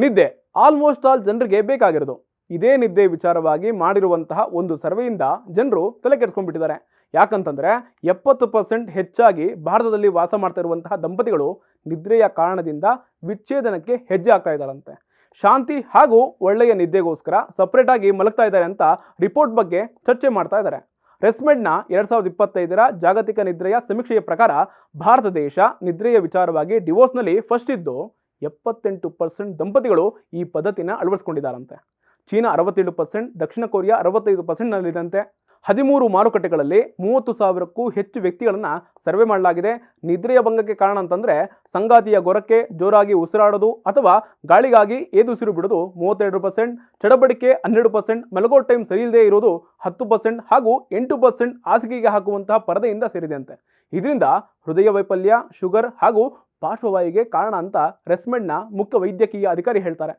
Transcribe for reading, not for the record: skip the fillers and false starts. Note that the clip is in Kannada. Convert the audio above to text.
ನಿದ್ದೆ ಆಲ್ಮೋಸ್ಟ್ ಆಲ್ ಜನರಿಗೆ ಬೇಕಾಗಿರೋದು. ಇದೇ ನಿದ್ದೆ ವಿಚಾರವಾಗಿ ಮಾಡಿರುವಂತಹ ಒಂದು ಸರ್ವೆಯಿಂದ ಜನರು ತಲೆ ಕೆಡಿಸ್ಕೊಂಡ್ಬಿಟ್ಟಿದ್ದಾರೆ. ಯಾಕಂತಂದ್ರೆ 70% ಹೆಚ್ಚಾಗಿ ಭಾರತದಲ್ಲಿ ವಾಸ ಮಾಡ್ತಾ ಇರುವಂತಹ ದಂಪತಿಗಳು ನಿದ್ರೆಯ ಕಾರಣದಿಂದ ವಿಚ್ಛೇದನಕ್ಕೆ ಹೆಜ್ಜೆ ಹಾಕ್ತಾ ಇದ್ದಾರಂತೆ. ಶಾಂತಿ ಹಾಗೂ ಒಳ್ಳೆಯ ನಿದ್ದೆಗೋಸ್ಕರ ಸಪರೇಟ್ ಆಗಿ ಮಲಗ್ತಾ ಇದ್ದಾರೆ ಅಂತ ರಿಪೋರ್ಟ್ ಬಗ್ಗೆ ಚರ್ಚೆ ಮಾಡ್ತಾ ಇದ್ದಾರೆ. ರೆಸ್ಮೆಡ್ನ 2025ರ ಜಾಗತಿಕ ನಿದ್ರೆಯ ಸಮೀಕ್ಷೆಯ ಪ್ರಕಾರ ಭಾರತ ದೇಶ ನಿದ್ರೆಯ ವಿಚಾರವಾಗಿ ಡಿವೋರ್ಸ್ನಲ್ಲಿ ಫಸ್ಟ್ ಇದ್ದು 78% ದಂಪತಿಗಳು ಈ ಪದ್ಧತಿನ ಅಳವಡಿಸಿಕೊಂಡಿದ್ದಾರಂತೆ. ಚೀನಾ 67%, ದಕ್ಷಿಣ ಕೊರಿಯಾ 65% ನಲ್ಲಿದಂತೆ. 13 ಮಾರುಕಟ್ಟೆಗಳಲ್ಲಿ 30,000ಕ್ಕೂ ಹೆಚ್ಚು ವ್ಯಕ್ತಿಗಳನ್ನ ಸರ್ವೆ ಮಾಡಲಾಗಿದೆ. ನಿದ್ರೆಯ ಭಂಗಕ್ಕೆ ಕಾರಣ ಅಂತಂದ್ರೆ ಸಂಗಾತಿಯ ಗೊರಕೆ, ಜೋರಾಗಿ ಉಸಿರಾಡೋದು ಅಥವಾ ಗಾಳಿಗಾಗಿ ಏದುಸಿರು ಬಿಡೋದು 32%, ಚಡಬಡಿಕೆ 12%, ಮಲಗೋ ಟೈಮ್ ಸರಿ ಇಲ್ಲದೆ ಇರೋದು 10% ಹಾಗೂ 8% ಹಾಸಿಗೆಗೆ ಹಾಕುವಂತಹ ಪರದೆಯಿಂದ ಸೇರಿದಂತೆ. ಇದರಿಂದ ಹೃದಯ ವೈಫಲ್ಯ, ಶುಗರ್ ಹಾಗೂ ಪಾರ್ಶ್ವವಾಯುಗೆ ಕಾರಣ ಅಂತ ರೆಸ್ಮೆಡ್ನ ಮುಖ್ಯ ವೈದ್ಯಕೀಯ ಅಧಿಕಾರಿ ಹೇಳ್ತಾರೆ.